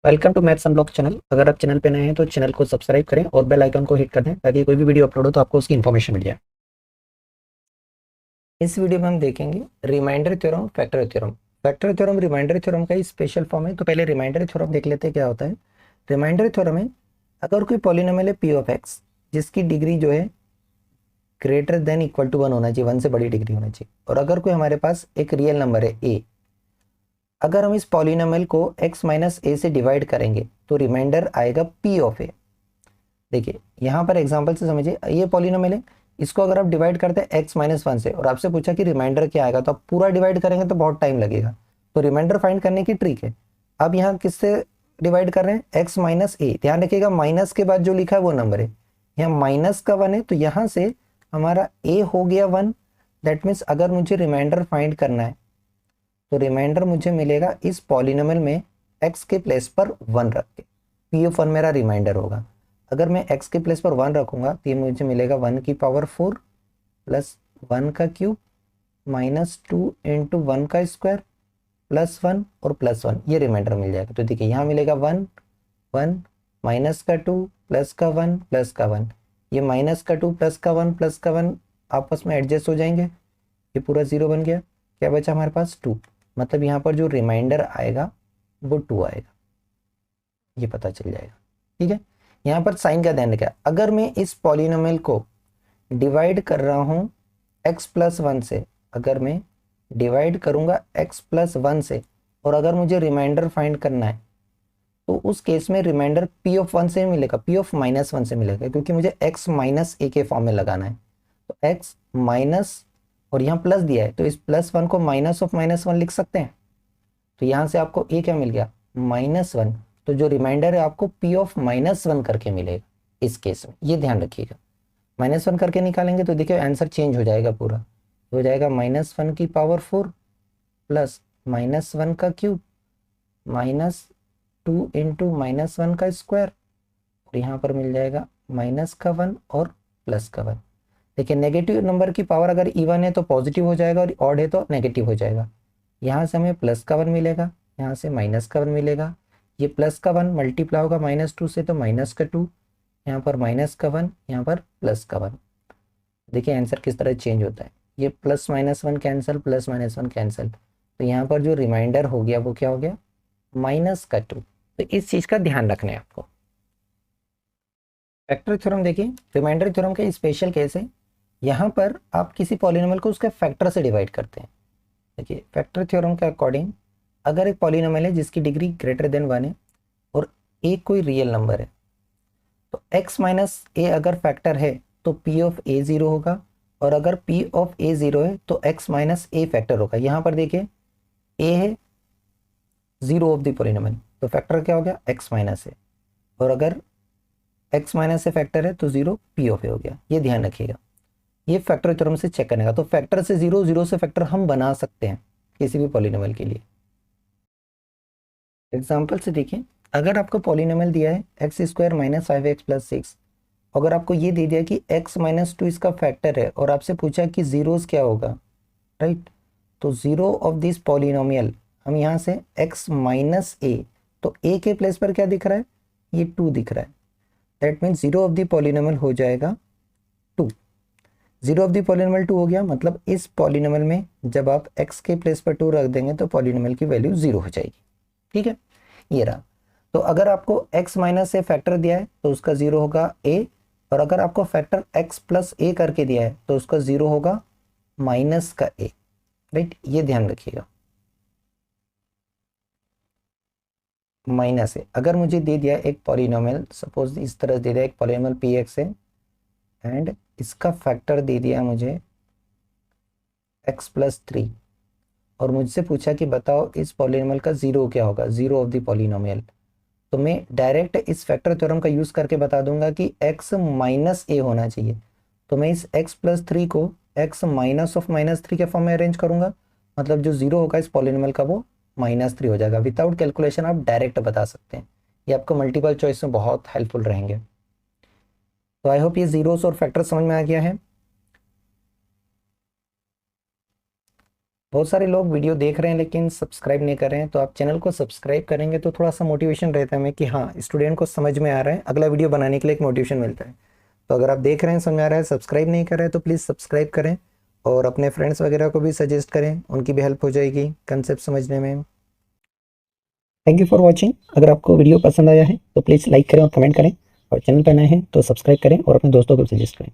Welcome to maths unlock channel. अगर आप channel पे नए हैं तो चैनल को सब्सक्राइब करें और बेल आइकन को हिट कर दें ताकि कोई भी वीडियो अपलोड हो तो आपको उसकी इन्फॉर्मेशन मिल जाए। इस वीडियो में हम देखेंगे remainder theorem, factor theorem. Factor theorem remainder theorem का ही स्पेशल फॉर्म है। तो पहले रिमाइंडर थ्योरम देख लेते हैं क्या होता है। रिमाइंडर थ्योरम में अगर कोई पॉलिनोमियल है पी ऑफ एक्स जिसकी डिग्री जो है ग्रेटर देन इक्वल टू 1 होना चाहिए, 1 से बड़ी डिग्री होना चाहिए, और अगर कोई हमारे पास एक रियल नंबर है ए, अगर हम इस पॉलिनोमियल को x माइनस ए से डिवाइड करेंगे तो रिमाइंडर आएगा p ऑफ ए। देखिए यहाँ पर एग्जांपल से समझिए, ये पॉलिनोमियल है, इसको अगर आप डिवाइड करते हैं x माइनस 1 से और आपसे पूछा कि रिमाइंडर क्या आएगा, तो आप पूरा डिवाइड करेंगे तो बहुत टाइम लगेगा। तो रिमाइंडर फाइंड करने की ट्रिक है। अब यहाँ किससे डिवाइड कर रहे हैं, x माइनस ए। ध्यान रखिएगा माइनस के बाद जो लिखा है वो नंबर है, यहाँ माइनस का 1 है तो यहाँ से हमारा a हो गया 1। दैट मीन्स अगर मुझे रिमाइंडर फाइंड करना है तो रिमाइंडर मुझे मिलेगा इस पॉलिनोमियल में x के प्लेस पर 1 रख के। पी ऑफ 1 मेरा रिमाइंडर होगा। अगर मैं x के प्लेस पर 1 रखूंगा तो ये मुझे मिलेगा 1 की पावर 4 प्लस 1 का क्यूब माइनस 2 इंटू 1 का स्क्वायर प्लस 1 और प्लस 1, ये रिमाइंडर मिल जाएगा। तो देखिए यहाँ मिलेगा 1 1 माइनस का 2 प्लस का 1 प्लस का 1, ये माइनस का 2 प्लस का 1 प्लस का 1 आपस में एडजस्ट हो जाएंगे, ये पूरा 0 बन गया। क्या बचा हमारे पास 2, मतलब यहाँ पर जो रिमाइंडर आएगा वो 2 आएगा, ये पता चल जाएगा। ठीक है, यहाँ पर साइन का ध्यान रखें। अगर मैं इस पॉलिनोमियल को डिवाइड कर रहा हूँ x प्लस 1 से, अगर मैं डिवाइड करूँगा x प्लस 1 से और अगर मुझे रिमाइंडर फाइंड करना है तो उस केस में रिमाइंडर p ऑफ 1 से मिलेगा, p ऑफ माइनस 1 से मिलेगा, क्योंकि मुझे x माइनस ए के फॉर्म में लगाना है। तो x माइनस और यहाँ प्लस दिया है तो इस प्लस 1 को माइनस ऑफ माइनस 1 लिख सकते हैं। तो यहाँ से आपको a क्या मिल गया, माइनस 1। तो जो रिमाइंडर है आपको p ऑफ माइनस 1 करके मिलेगा इस केस में, ये ध्यान रखिएगा। माइनस 1 करके निकालेंगे तो देखिए आंसर चेंज हो जाएगा, पूरा हो जाएगा माइनस 1 की पावर 4 प्लस माइनस 1 का क्यूब माइनस 2 इंटू माइनस 1 का स्क्वायर, और यहाँ पर मिल जाएगा माइनस का 1 और प्लस का 1। देखिए नेगेटिव नंबर की पावर अगर इवन है तो पॉजिटिव हो जाएगा और ऑड है तो नेगेटिव हो जाएगा। यहाँ से हमें प्लस का 1 मिलेगा, यहाँ से माइनस का 1 मिलेगा। ये प्लस का 1 मल्टीप्लाई होगा माइनस 2 से तो माइनस का 2, यहाँ पर माइनस का 1, यहाँ पर प्लस का 1। देखिए आंसर किस तरह चेंज होता है, ये plus minus 1 cancel, plus minus 1 cancel, तो यहाँ पर जो रिमाइंडर हो गया वो क्या हो गया, माइनस का 2। तो इस चीज़ का ध्यान रखना है आपको। फैक्टर थ्योरम देखिए, रिमाइंडर थ्योरम का स्पेशल केस है। यहाँ पर आप किसी पॉलिनोमियल को उसके फैक्टर से डिवाइड करते हैं। देखिए फैक्टर थ्योरम के अकॉर्डिंग अगर एक पॉलिनोमियल है जिसकी डिग्री ग्रेटर देन 1 है और एक कोई रियल नंबर है, तो x माइनस ए अगर फैक्टर है तो p ऑफ a 0 होगा, और अगर p ऑफ a 0 है तो x माइनस ए फैक्टर होगा। यहाँ पर देखिए a है 0 ऑफ द पॉलिनोमियल, तो फैक्टर क्या हो गया, x माइनस ए, और अगर x माइनस ए फैक्टर है तो 0 p ऑफ a हो गया। ये ध्यान रखिएगा, ये फैक्टर थ्योरम से चेक करने का। तो फैक्टर से 0 0 से फैक्टर हम बना सकते हैं किसी भी पॉलिनोमियल के लिए। एग्जाम्पल से देखिए, अगर आपको पॉलिनोमियल दिया है x square minus 5x plus 6, अगर आपको ये दे दिया कि x माइनस 2 इसका फैक्टर है और आपसे पूछा कि जीरोस क्या होगा, राइट, तो 0 ऑफ दिस पॉलिनोमियल, हम यहाँ से x माइनस ए, तो a के प्लेस पर क्या दिख रहा है, ये 2 दिख रहा है। That means 0 of the polynomial हो जाएगा 2। 0 ऑफ द पॉलिनोमियल 2 हो गया, मतलब इस पॉलिनोमियल में जब आप x के प्लेस पर 2 रख देंगे तो पॉलिनोमियल की वैल्यू 0 हो जाएगी। ठीक है, ये रहा। तो अगर आपको x माइनस ए फैक्टर दिया है तो उसका 0 होगा a, और अगर आपको फैक्टर x प्लस ए करके दिया है तो उसका 0 होगा माइनस का a, राइट, ये ध्यान रखिएगा। माइनस ए अगर मुझे दे दिया एक पॉलिनोमियल, सपोज इस तरह दे दिया एक पॉलिनोमियल पी एक्स है एंड इसका फैक्टर दे दिया मुझे x प्लस 3, और मुझसे पूछा कि बताओ इस पॉलिनोमियल का 0 क्या होगा, 0 ऑफ द पॉलिनोमियल, तो मैं डायरेक्ट इस फैक्टर थ्योरम का यूज करके बता दूंगा कि x माइनस ए होना चाहिए। तो मैं इस x प्लस 3 को x माइनस ऑफ माइनस 3 के फॉर्म में अरेंज करूंगा, मतलब जो 0 होगा इस पॉलिनोमियल का वो माइनस 3 हो जाएगा। विदाउट कैलकुलेशन आप डायरेक्ट बता सकते हैं, ये आपको मल्टीपल चॉइस में बहुत हेल्पफुल रहेंगे। तो आई होप ये जीरोस और फैक्टर समझ में आ गया है। बहुत सारे लोग वीडियो देख रहे हैं लेकिन सब्सक्राइब नहीं कर रहे हैं, तो आप चैनल को सब्सक्राइब करेंगे तो थोड़ा सा मोटिवेशन रहता है हमें कि हाँ स्टूडेंट को समझ में आ रहा है, अगला वीडियो बनाने के लिए एक मोटिवेशन मिलता है। तो अगर आप देख रहे हैं, समझ में आ रहा है, सब्सक्राइब नहीं कर रहे हैं तो प्लीज़ सब्सक्राइब करें और अपने फ्रेंड्स वगैरह को भी सजेस्ट करें, उनकी भी हेल्प हो जाएगी कंसेप्ट समझने में। Thank you for watching. अगर आपको वीडियो पसंद आया है तो प्लीज़ लाइक करें और कमेंट करें, और चैनल पर नए हैं तो सब्सक्राइब करें और अपने दोस्तों को सजेस्ट करें।